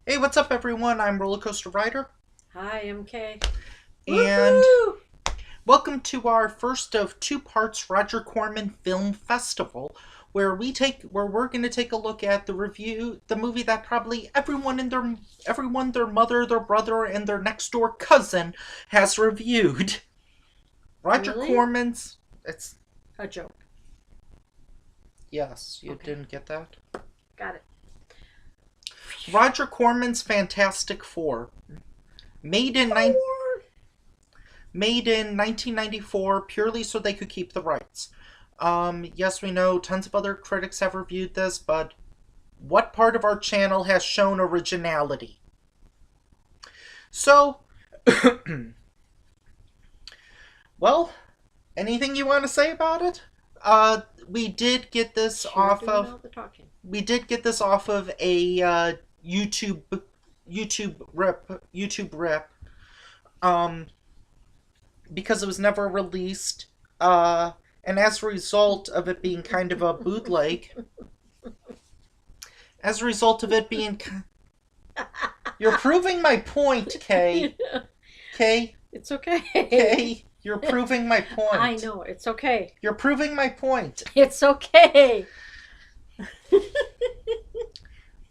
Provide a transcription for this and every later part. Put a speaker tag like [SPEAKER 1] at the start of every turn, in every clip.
[SPEAKER 1] Hey, what's up, everyone? I'm Rollercoaster Rider,
[SPEAKER 2] Hi, MK.
[SPEAKER 1] and
[SPEAKER 2] Woohoo!
[SPEAKER 1] welcome to our first of two parts Roger Corman Film Festival, where we're going to take a look at the movie that probably everyone, their mother, their brother, and their next door cousin has reviewed. Roger
[SPEAKER 2] Really?
[SPEAKER 1] Corman's. It's
[SPEAKER 2] A joke.
[SPEAKER 1] Yes, you
[SPEAKER 2] Okay,
[SPEAKER 1] didn't get that.
[SPEAKER 2] got it.
[SPEAKER 1] Roger Corman's Fantastic Four, made in nine made in 1994 purely so they could keep the rights. Yes, we know tons of other critics have reviewed this, but what part of our channel has shown originality? So, well, anything you want to say about it? We did get this
[SPEAKER 2] Sure
[SPEAKER 1] off
[SPEAKER 2] doing
[SPEAKER 1] of
[SPEAKER 2] all the talking.
[SPEAKER 1] a YouTube rip. Um, because it was never released. And as a result of it being kind of a bootleg, as a result of it being, you're proving my point, Kay. Kay,
[SPEAKER 2] It's okay.
[SPEAKER 1] Kay, you're proving my point.
[SPEAKER 2] I know, it's okay.
[SPEAKER 1] You're proving my point.
[SPEAKER 2] It's okay.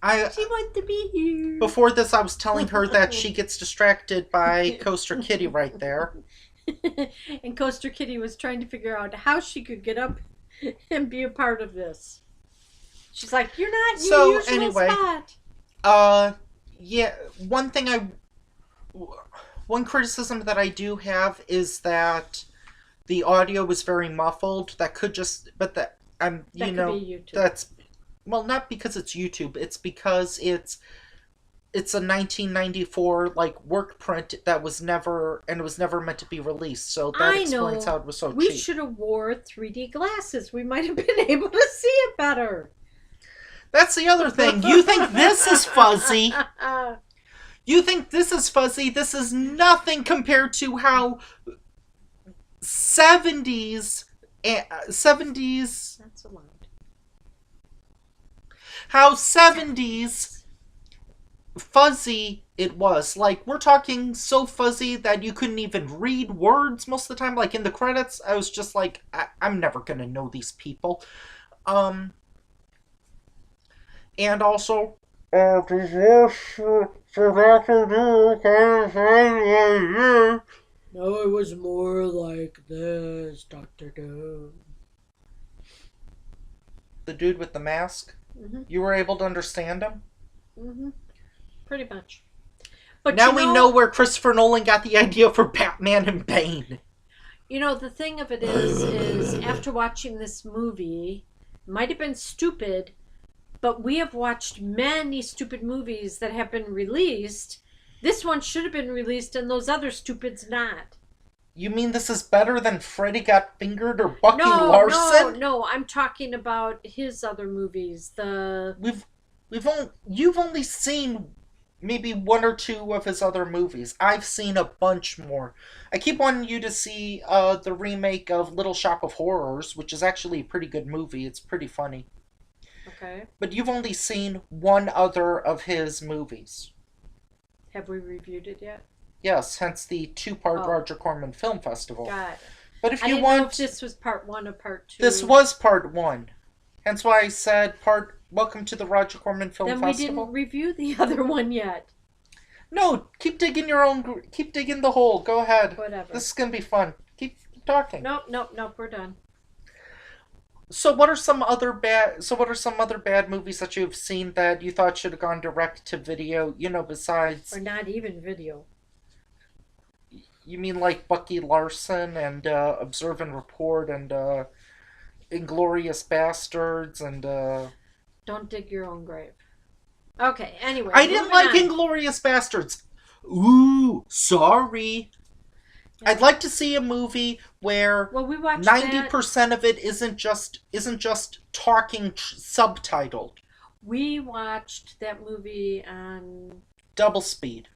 [SPEAKER 1] I
[SPEAKER 2] She wants to be here.
[SPEAKER 1] Before this, I was telling her that she gets distracted by Coaster Kitty right there.
[SPEAKER 2] And Coaster Kitty was trying to figure out how she could get up and be a part of this. She's like, "You're not in your usual
[SPEAKER 1] anyway,
[SPEAKER 2] spot."
[SPEAKER 1] Yeah, one criticism that I do have is that the audio was very muffled. That could just, but that
[SPEAKER 2] That could be YouTube.
[SPEAKER 1] that's, well, not because it's YouTube. It's because it's a 1994 like work print that was never meant to be released. So that
[SPEAKER 2] I
[SPEAKER 1] explains
[SPEAKER 2] know.
[SPEAKER 1] how it was so
[SPEAKER 2] We
[SPEAKER 1] cheap.
[SPEAKER 2] should have wore 3D glasses. We might have been able to see it better.
[SPEAKER 1] That's the other thing. You think this is fuzzy? You think this is fuzzy? This is nothing compared to how 70s 70s
[SPEAKER 2] That's allowed.
[SPEAKER 1] how 70s fuzzy it was. Like, we're talking so fuzzy that you couldn't even read words most of the time. Like, in the credits, I was just like, I'm never gonna know these people. And also,
[SPEAKER 2] No, it was more like this, Dr. Doom.
[SPEAKER 1] the dude with the mask,
[SPEAKER 2] Mm-hmm.
[SPEAKER 1] you were able to understand him?
[SPEAKER 2] Mm-hmm. Pretty much. But
[SPEAKER 1] Now we know where Christopher Nolan got the idea for Batman and Bane.
[SPEAKER 2] the thing of it is after watching this movie, might have been stupid, but we have watched many stupid movies that have been released. This one should have been released, and those other stupids not.
[SPEAKER 1] You mean this is better than Freddy Got Fingered or Bucky
[SPEAKER 2] No,
[SPEAKER 1] Larson?
[SPEAKER 2] no. I'm talking about his other movies.
[SPEAKER 1] You've only seen maybe one or two of his other movies. I've seen a bunch more. I keep wanting you to see the remake of Little Shop of Horrors, which is actually a pretty good movie. It's pretty funny.
[SPEAKER 2] Okay.
[SPEAKER 1] But you've only seen one other of his movies.
[SPEAKER 2] Have we reviewed it yet?
[SPEAKER 1] Yes, hence the two-part
[SPEAKER 2] Oh.
[SPEAKER 1] Roger Corman Film Festival.
[SPEAKER 2] Got it.
[SPEAKER 1] But if
[SPEAKER 2] I
[SPEAKER 1] you
[SPEAKER 2] didn't
[SPEAKER 1] want,
[SPEAKER 2] know if this was part one or part two.
[SPEAKER 1] this was part one. Hence why I said welcome to the Roger Corman Film
[SPEAKER 2] Then
[SPEAKER 1] Festival.
[SPEAKER 2] we didn't review the other one yet.
[SPEAKER 1] No, keep digging keep digging the hole. Go ahead.
[SPEAKER 2] Whatever.
[SPEAKER 1] This is gonna be fun. Keep talking.
[SPEAKER 2] Nope. We're done.
[SPEAKER 1] So what are some other bad movies that you've seen that you thought should have gone direct to video? Besides,
[SPEAKER 2] Or not even video.
[SPEAKER 1] you mean like Bucky Larson and Observe and Report and Inglorious Bastards and
[SPEAKER 2] Don't dig your own grave. Okay, anyway.
[SPEAKER 1] I didn't
[SPEAKER 2] moving
[SPEAKER 1] like
[SPEAKER 2] on.
[SPEAKER 1] Inglorious Bastards. Ooh, sorry.
[SPEAKER 2] Yeah.
[SPEAKER 1] I'd like to see a movie where
[SPEAKER 2] Well, we watched
[SPEAKER 1] 90% of it isn't just talking subtitled.
[SPEAKER 2] We watched that movie on.
[SPEAKER 1] Double speed.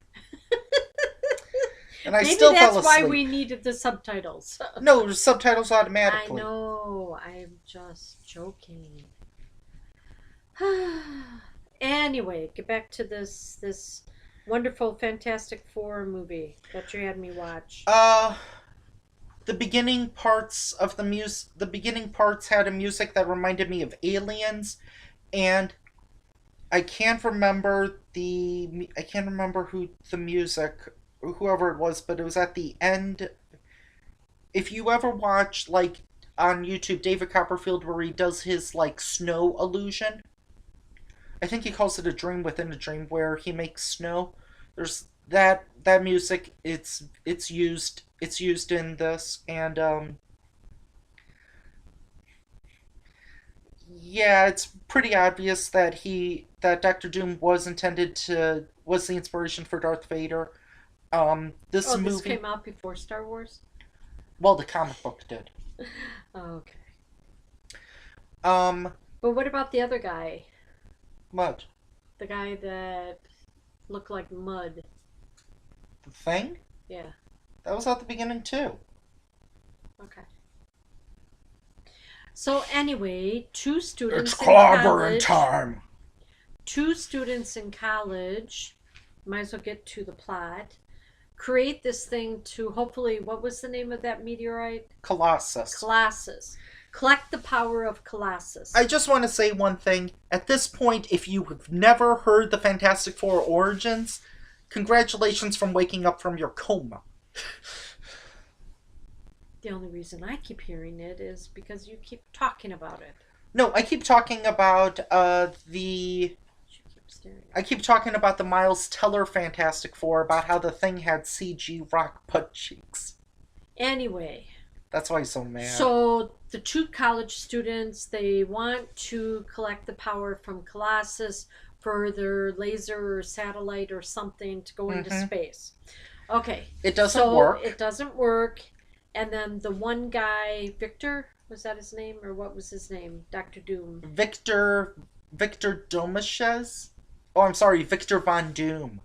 [SPEAKER 1] And I
[SPEAKER 2] Maybe
[SPEAKER 1] still fell
[SPEAKER 2] that's
[SPEAKER 1] asleep.
[SPEAKER 2] why we needed the subtitles.
[SPEAKER 1] No, subtitles
[SPEAKER 2] I
[SPEAKER 1] automatically.
[SPEAKER 2] know. I'm just joking. anyway, get back to this wonderful Fantastic Four movie that you had me watch.
[SPEAKER 1] The beginning parts of the beginning parts had a music that reminded me of Aliens, and I can't remember who the music, whoever it was, but it was at the end. If you ever watch, like, on YouTube, David Copperfield, where he does his, like, snow illusion, I think he calls it a dream within a dream, where he makes snow. There's that music. It's used in this, and yeah, it's pretty obvious that Doctor Doom was the inspiration for Darth Vader. This
[SPEAKER 2] Oh, this
[SPEAKER 1] movie,
[SPEAKER 2] came out before Star Wars?
[SPEAKER 1] well, the comic book did.
[SPEAKER 2] Oh, okay.
[SPEAKER 1] Um,
[SPEAKER 2] But what about the other guy?
[SPEAKER 1] what?
[SPEAKER 2] The guy that looked like mud.
[SPEAKER 1] The Thing?
[SPEAKER 2] Yeah,
[SPEAKER 1] That was at the beginning too.
[SPEAKER 2] okay. So anyway,
[SPEAKER 1] It's clobbering time.
[SPEAKER 2] two students in college, might as well get to the plot, create this thing to hopefully, what was the name of that meteorite?
[SPEAKER 1] Colossus.
[SPEAKER 2] Colossus. Collect the power of Colossus.
[SPEAKER 1] I just want to say one thing. At this point, if you have never heard the Fantastic Four origins, congratulations from waking up from your coma.
[SPEAKER 2] The only reason I keep hearing it is because you keep talking about it.
[SPEAKER 1] No, I keep talking about the
[SPEAKER 2] You keep staring
[SPEAKER 1] I
[SPEAKER 2] at
[SPEAKER 1] keep talking about the Miles Teller Fantastic Four, about how the Thing had CG rock butt cheeks.
[SPEAKER 2] Anyway,
[SPEAKER 1] That's why he's so mad.
[SPEAKER 2] so the two college students, they want to collect the power from Colossus for their laser or satellite or something to go into space. Okay.
[SPEAKER 1] It doesn't
[SPEAKER 2] so
[SPEAKER 1] work.
[SPEAKER 2] It doesn't work. And then the one guy, Victor, was that his name? Or what was his name? Dr. Doom.
[SPEAKER 1] Victor Domashez? Oh, I'm sorry, Victor Von Doom.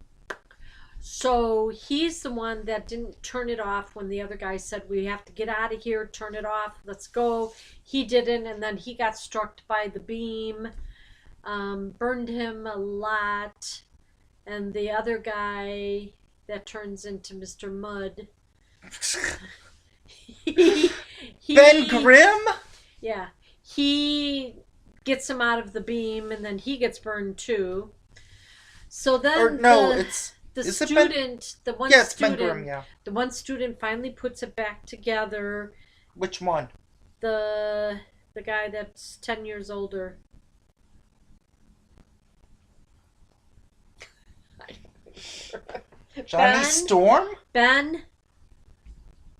[SPEAKER 2] So he's the one that didn't turn it off when the other guy said, we have to get out of here, turn it off, let's go. He didn't, and then he got struck by the beam, burned him a lot. And the other guy that turns into Mr. Mudd. he,
[SPEAKER 1] Ben Grimm?
[SPEAKER 2] Yeah. He gets him out of the beam, and then he gets burned too. So then
[SPEAKER 1] Or no,
[SPEAKER 2] the
[SPEAKER 1] is it
[SPEAKER 2] student, the one
[SPEAKER 1] Yeah, it's
[SPEAKER 2] student,
[SPEAKER 1] Ben Grimm, yeah.
[SPEAKER 2] the one student finally puts it back together.
[SPEAKER 1] Which one?
[SPEAKER 2] The guy that's 10 years older.
[SPEAKER 1] Johnny
[SPEAKER 2] Ben?
[SPEAKER 1] Storm?
[SPEAKER 2] Ben?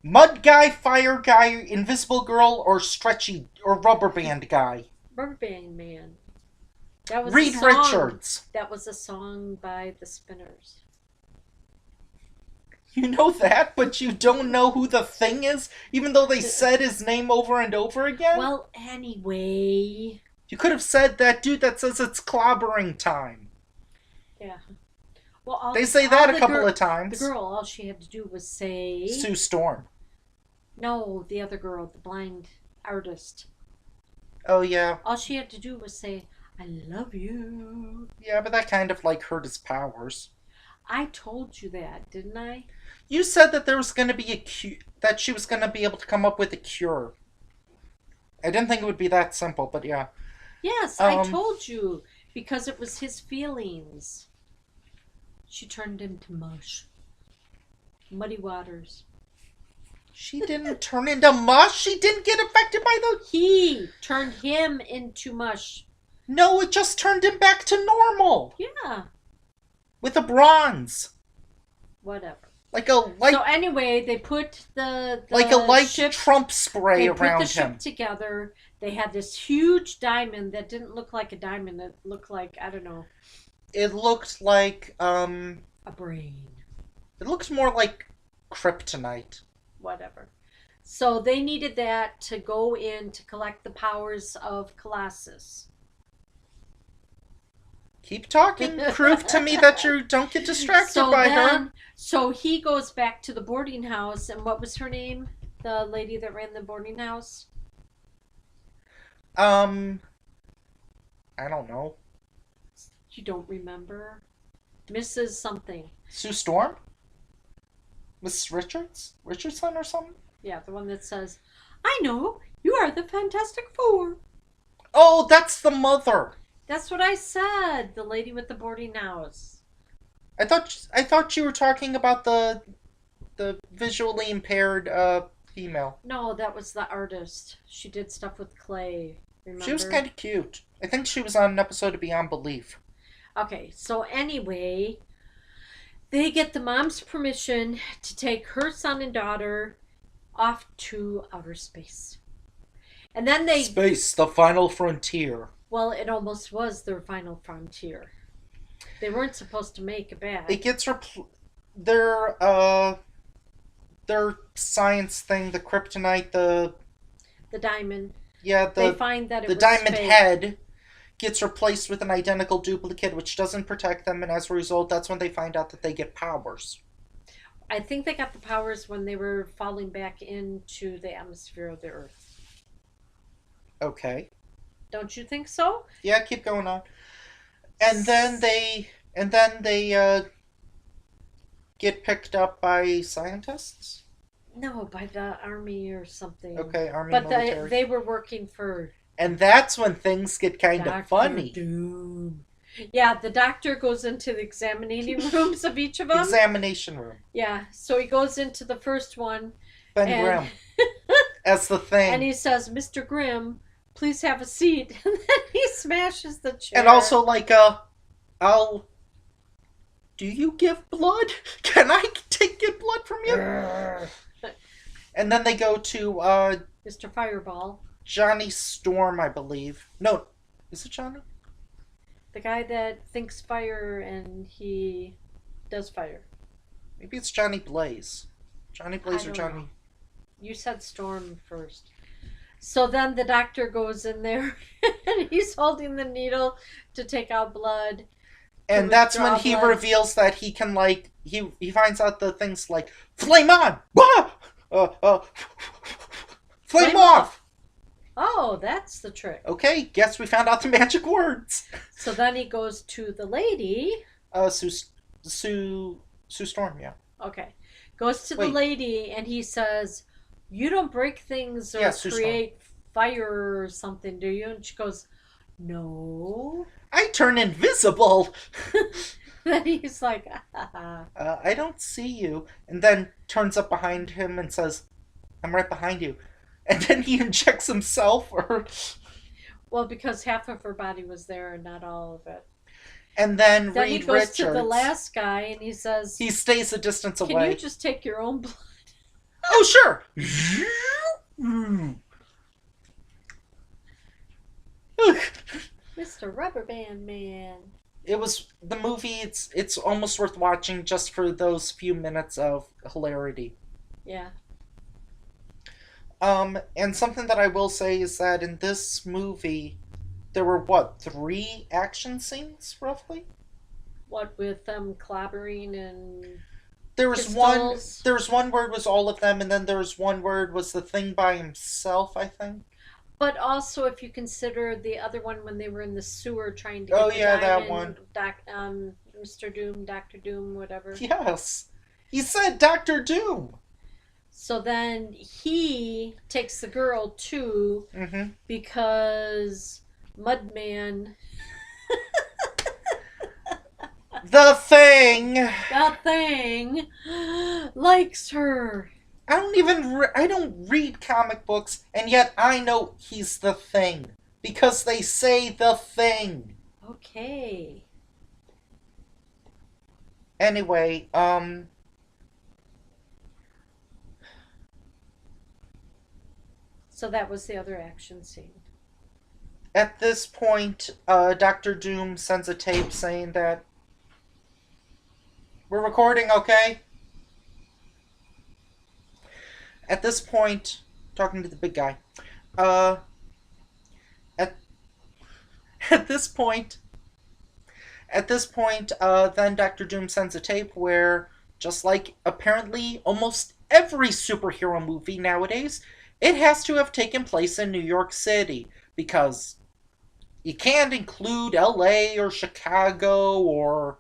[SPEAKER 1] Mud guy, fire guy, invisible girl, or stretchy or rubber band guy?
[SPEAKER 2] Rubber Band Man. That was
[SPEAKER 1] Reed
[SPEAKER 2] a song.
[SPEAKER 1] Richards.
[SPEAKER 2] That was a song by the Spinners.
[SPEAKER 1] You know that, but you don't know who the Thing is, even though they said his name over and over again?
[SPEAKER 2] Well, anyway.
[SPEAKER 1] You could have said that dude that says it's clobbering time.
[SPEAKER 2] Yeah. Well,
[SPEAKER 1] They say that a couple of times.
[SPEAKER 2] The girl, all she had to do was say...
[SPEAKER 1] Sue Storm.
[SPEAKER 2] No, the other girl, the blind artist.
[SPEAKER 1] Oh, yeah.
[SPEAKER 2] All she had to do was say, I love you.
[SPEAKER 1] Yeah, but that kind of, like, hurt his powers.
[SPEAKER 2] I told you that, didn't I?
[SPEAKER 1] You said that there was going to be a that she was going to be able to come up with a cure. I didn't think it would be that simple, but yeah.
[SPEAKER 2] Yes, I told you. Because it was his feelings. She turned into mush. Muddy waters.
[SPEAKER 1] She didn't turn into mush. She didn't get affected by the...
[SPEAKER 2] He turned him into mush.
[SPEAKER 1] No, it just turned him back to normal.
[SPEAKER 2] Yeah.
[SPEAKER 1] With a bronze.
[SPEAKER 2] Whatever.
[SPEAKER 1] Like a light...
[SPEAKER 2] So anyway, they put the
[SPEAKER 1] like a light
[SPEAKER 2] ship,
[SPEAKER 1] Trump spray
[SPEAKER 2] they
[SPEAKER 1] around
[SPEAKER 2] put the
[SPEAKER 1] him.
[SPEAKER 2] ship together. They had this huge diamond that didn't look like a diamond. It looked like, I don't know.
[SPEAKER 1] It looked like,
[SPEAKER 2] A brain.
[SPEAKER 1] It looked more like kryptonite.
[SPEAKER 2] Whatever. So they needed that to go in to collect the powers of Colossus.
[SPEAKER 1] Keep talking. Prove to me that you don't get distracted by her.
[SPEAKER 2] So he goes back to the boarding house, and what was her name? The lady that ran the boarding house?
[SPEAKER 1] I don't know.
[SPEAKER 2] You don't remember? Mrs. something.
[SPEAKER 1] Sue Storm? Mrs. Richardson or something?
[SPEAKER 2] Yeah, the one that says, I know, you are the Fantastic Four.
[SPEAKER 1] Oh, that's the mother.
[SPEAKER 2] That's what I said. The lady with the boarding house.
[SPEAKER 1] I thought you were talking about the visually impaired female.
[SPEAKER 2] No, that was the artist. She did stuff with clay. Remember?
[SPEAKER 1] She was kind of cute. I think she was on an episode of Beyond Belief.
[SPEAKER 2] Okay, so anyway, they get the mom's permission to take her son and daughter off to outer space. And then they...
[SPEAKER 1] Space, the final frontier.
[SPEAKER 2] Well, it almost was their final frontier. They weren't supposed to make it back.
[SPEAKER 1] It gets their science thing, the kryptonite, the
[SPEAKER 2] diamond.
[SPEAKER 1] Yeah,
[SPEAKER 2] they find that
[SPEAKER 1] the diamond head gets replaced with an identical duplicate, which doesn't protect them, and as a result, that's when they find out that they get powers.
[SPEAKER 2] I think they got the powers when they were falling back into the atmosphere of the Earth.
[SPEAKER 1] Okay.
[SPEAKER 2] Don't you think so?
[SPEAKER 1] Yeah, keep going on. And then they get picked up by scientists?
[SPEAKER 2] No, by the army or something.
[SPEAKER 1] Okay, army,
[SPEAKER 2] but
[SPEAKER 1] military.
[SPEAKER 2] They were working for...
[SPEAKER 1] And that's when things get kind of funny.
[SPEAKER 2] Doom. Yeah, the doctor goes into the examining rooms of each of them.
[SPEAKER 1] Examination room.
[SPEAKER 2] Yeah, so he goes into the first one.
[SPEAKER 1] Ben Grimm. As the Thing.
[SPEAKER 2] And he says, Mr. Grimm, please have a seat. And then he smashes the chair.
[SPEAKER 1] And also, like, do you give blood? Can I get blood from you? And then they go to,
[SPEAKER 2] Mr. Fireball.
[SPEAKER 1] Johnny Storm, I believe. No, is it Johnny?
[SPEAKER 2] The guy that thinks fire and he does fire.
[SPEAKER 1] Maybe it's Johnny Blaze. Johnny Blaze or Johnny...
[SPEAKER 2] know. You said Storm first. So then the doctor goes in there and he's holding the needle to take out blood.
[SPEAKER 1] And that's when he reveals that he can, like, he finds out the things like, flame on! Flame off!
[SPEAKER 2] Oh, that's the trick.
[SPEAKER 1] Okay, guess we found out the magic words.
[SPEAKER 2] So then he goes to the lady.
[SPEAKER 1] Sue Storm, yeah.
[SPEAKER 2] Okay. Goes to the lady and he says, you don't break things or create fire or something, do you? And she goes, no.
[SPEAKER 1] I turn invisible.
[SPEAKER 2] Then he's like,
[SPEAKER 1] I don't see you. And then turns up behind him and says, I'm right behind you. And then he injects himself, or...
[SPEAKER 2] Well, because half of her body was there and not all of it.
[SPEAKER 1] And then Reed
[SPEAKER 2] he goes
[SPEAKER 1] Richards,
[SPEAKER 2] to the last guy and he says...
[SPEAKER 1] He stays a distance away.
[SPEAKER 2] Can you just take your own blood?
[SPEAKER 1] Oh, sure!
[SPEAKER 2] Mr. Rubber Band Man.
[SPEAKER 1] It was... The movie, it's almost worth watching just for those few minutes of hilarity.
[SPEAKER 2] Yeah.
[SPEAKER 1] And something that I will say is that in this movie, there were, 3 action scenes, roughly?
[SPEAKER 2] What, with them clobbering and
[SPEAKER 1] There was
[SPEAKER 2] pistols?
[SPEAKER 1] one where it was all of them, and then there was one where it was the Thing by himself, I think.
[SPEAKER 2] But also, if you consider the other one when they were in the sewer trying to get the
[SPEAKER 1] that
[SPEAKER 2] diamond,
[SPEAKER 1] one.
[SPEAKER 2] Mr. Doom, Dr. Doom, whatever.
[SPEAKER 1] Yes. He said Dr. Doom.
[SPEAKER 2] So then he takes the girl too, because Mudman...
[SPEAKER 1] The Thing!
[SPEAKER 2] That Thing likes her.
[SPEAKER 1] I don't read comic books, and yet I know he's the Thing. Because they say the Thing.
[SPEAKER 2] Okay.
[SPEAKER 1] Anyway,
[SPEAKER 2] So that was the other action scene.
[SPEAKER 1] At this point, Dr. Doom sends a tape saying that we're recording, okay? At this point, talking to the big guy, at this point, then Dr. Doom sends a tape where, just like apparently almost every superhero movie nowadays, it has to have taken place in New York City, because You can't include LA or Chicago or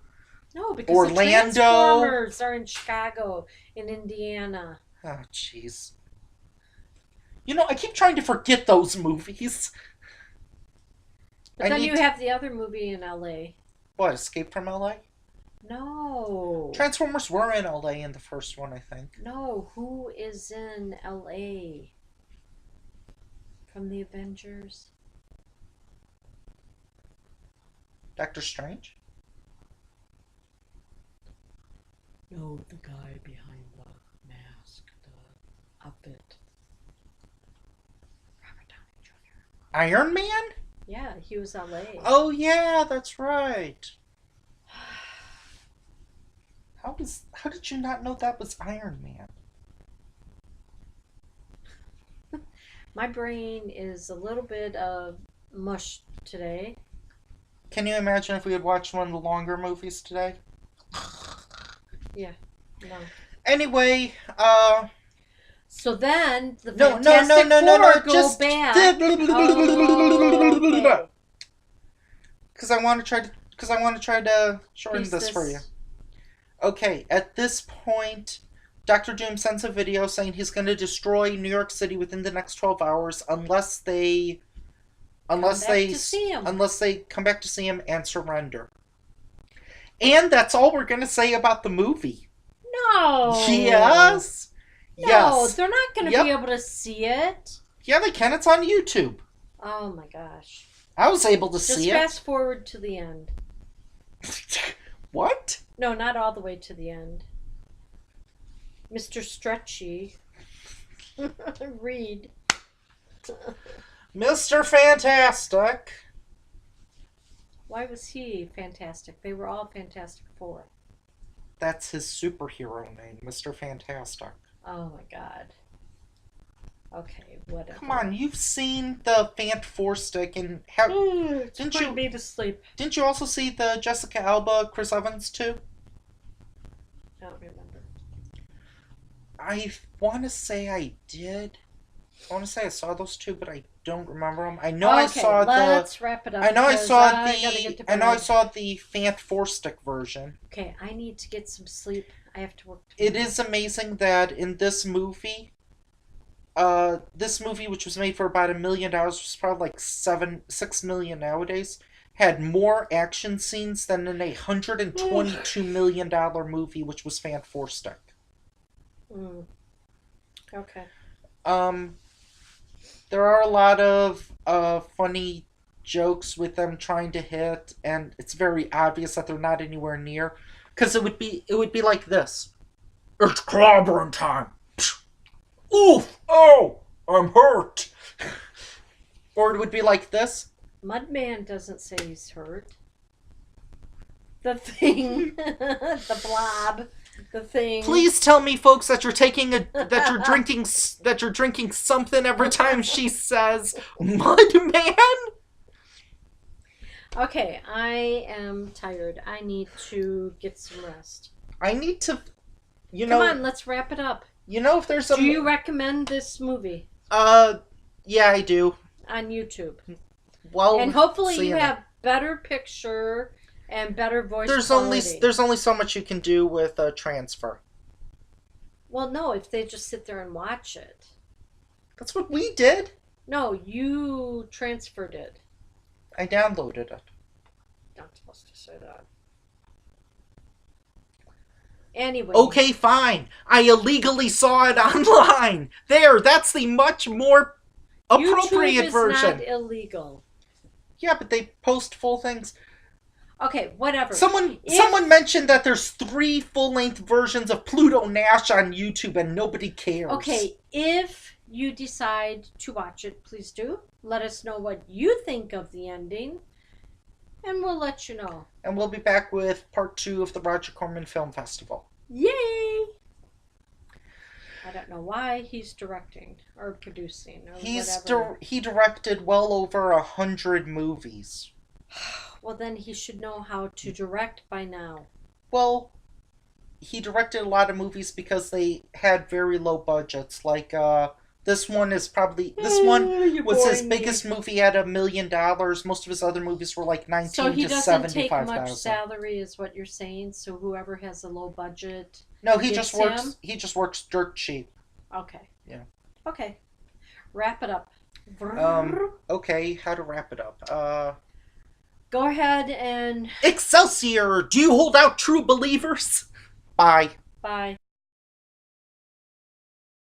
[SPEAKER 2] No, because
[SPEAKER 1] Orlando.
[SPEAKER 2] the Transformers are in Chicago, in Indiana.
[SPEAKER 1] Oh, jeez. You know, I keep trying to forget those movies.
[SPEAKER 2] But then you have the other movie in LA.
[SPEAKER 1] What, Escape from LA?
[SPEAKER 2] No.
[SPEAKER 1] Transformers were in LA in the first one, I think.
[SPEAKER 2] No, who is in LA? From the Avengers?
[SPEAKER 1] Doctor Strange?
[SPEAKER 2] No, the guy behind the mask, the outfit. Robert Downey Jr.
[SPEAKER 1] Iron Man?
[SPEAKER 2] Yeah, he was LA.
[SPEAKER 1] Oh, yeah, that's right. How did you not know that was Iron Man?
[SPEAKER 2] My brain is a little bit of mush today.
[SPEAKER 1] Can you imagine if we had watched one of the longer movies today?
[SPEAKER 2] Yeah, no.
[SPEAKER 1] Anyway,
[SPEAKER 2] So then the Fantastic Four go back. Okay.
[SPEAKER 1] Because I want to try to shorten this for you. Okay, at this point, Dr. Doom sends a video saying he's going to destroy New York City within the next 12 hours unless they come back to see him and surrender. And that's all we're going to say about the movie.
[SPEAKER 2] No.
[SPEAKER 1] Yes.
[SPEAKER 2] No,
[SPEAKER 1] yes.
[SPEAKER 2] They're not going to be able to see it.
[SPEAKER 1] Yeah, they can. It's on YouTube.
[SPEAKER 2] Oh my gosh.
[SPEAKER 1] I was able to see it.
[SPEAKER 2] Just fast forward to the end.
[SPEAKER 1] What?
[SPEAKER 2] No, not all the way to the end. Mr. Stretchy. Reed.
[SPEAKER 1] Mr. Fantastic.
[SPEAKER 2] Why was he fantastic? They were all Fantastic Four.
[SPEAKER 1] That's his superhero name, Mr. Fantastic.
[SPEAKER 2] Oh my god. Okay, whatever.
[SPEAKER 1] Come on, you've seen the Fantastic and
[SPEAKER 2] didn't you me to sleep?
[SPEAKER 1] Didn't you also see the Jessica Alba, Chris Evans too?
[SPEAKER 2] I don't remember.
[SPEAKER 1] I want to say I did. I want to say I saw those two, but I don't remember them. I know I saw
[SPEAKER 2] let's wrap it up.
[SPEAKER 1] I know I saw the Fantastic version.
[SPEAKER 2] Okay, I need to get some sleep. I have to work tomorrow.
[SPEAKER 1] It is amazing that in this movie, which was made for about $1 million, which is probably like $6 million nowadays, had more action scenes than in a $122 million movie, which was Fantastic.
[SPEAKER 2] Okay.
[SPEAKER 1] There are a lot of funny jokes with them trying to hit, and it's very obvious that they're not anywhere near. Because it would be like this. It's clobbering time. Oof! Oh! I'm hurt! Or it would be like this.
[SPEAKER 2] Mudman doesn't say he's hurt. The thing. The blob. The thing.
[SPEAKER 1] Please tell me, folks, that you're drinking something every time she says Mudman.
[SPEAKER 2] Okay, I am tired. I need to get some rest.
[SPEAKER 1] I need to, Come
[SPEAKER 2] on, let's wrap it up.
[SPEAKER 1] If there's
[SPEAKER 2] Do you recommend this movie?
[SPEAKER 1] Yeah, I do.
[SPEAKER 2] On YouTube.
[SPEAKER 1] Well,
[SPEAKER 2] and hopefully you have better picture and better voice quality.
[SPEAKER 1] There's only so much you can do with a transfer.
[SPEAKER 2] Well, no, if they just sit there and watch it.
[SPEAKER 1] That's what we did.
[SPEAKER 2] No, you transferred it.
[SPEAKER 1] I downloaded it.
[SPEAKER 2] Not supposed to say that. Anyway.
[SPEAKER 1] Okay, fine. I illegally saw it online. There, that's the much more appropriate version.
[SPEAKER 2] YouTube is not illegal.
[SPEAKER 1] Yeah, but they post full things.
[SPEAKER 2] Okay, whatever.
[SPEAKER 1] Someone mentioned that there's 3 full-length versions of Pluto Nash on YouTube and nobody cares.
[SPEAKER 2] Okay, if you decide to watch it, please do. Let us know what you think of the ending, and we'll let you know.
[SPEAKER 1] And we'll be back with part 2 of the Roger Corman Film Festival.
[SPEAKER 2] Yay! I don't know why he's directing or producing or whatever.
[SPEAKER 1] He directed well over 100 movies.
[SPEAKER 2] Well, then he should know how to direct by now.
[SPEAKER 1] Well, he directed a lot of movies because they had very low budgets, like This one is probably this one
[SPEAKER 2] You're
[SPEAKER 1] was his
[SPEAKER 2] boring
[SPEAKER 1] biggest
[SPEAKER 2] me.
[SPEAKER 1] movie at $1 million. Most of his other movies were like
[SPEAKER 2] So
[SPEAKER 1] 19
[SPEAKER 2] he
[SPEAKER 1] to
[SPEAKER 2] doesn't take
[SPEAKER 1] 75,000.
[SPEAKER 2] much salary, is what you're saying. So whoever has a low budget
[SPEAKER 1] No, he
[SPEAKER 2] gets
[SPEAKER 1] just works.
[SPEAKER 2] him?
[SPEAKER 1] He just works dirt cheap.
[SPEAKER 2] Okay.
[SPEAKER 1] Yeah.
[SPEAKER 2] Okay. Wrap it up.
[SPEAKER 1] Okay, how to wrap it up?
[SPEAKER 2] Go ahead and
[SPEAKER 1] Excelsior! Do you hold out, true believers? Bye.
[SPEAKER 2] bye.